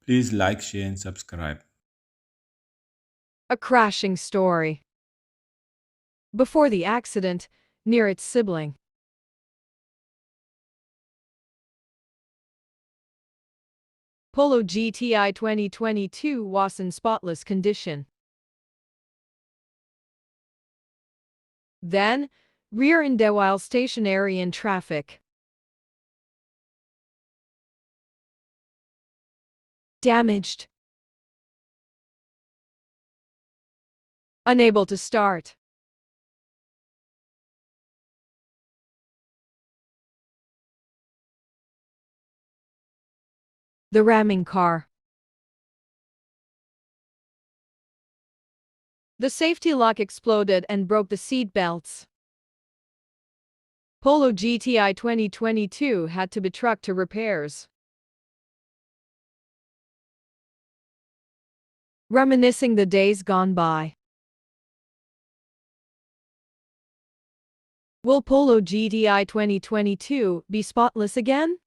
Please like, share, and subscribe. A crashing story. Before the accident, near its sibling. Polo GTI 2022 was in spotless condition. Then, rear-ended while stationary in traffic. Damaged. Unable to start. The ramming car. The safety lock exploded and broke the seat belts. Polo GTI 2022 had to be trucked to repairs. Reminiscing the days gone by. Will Polo GTI 2022 be spotless again?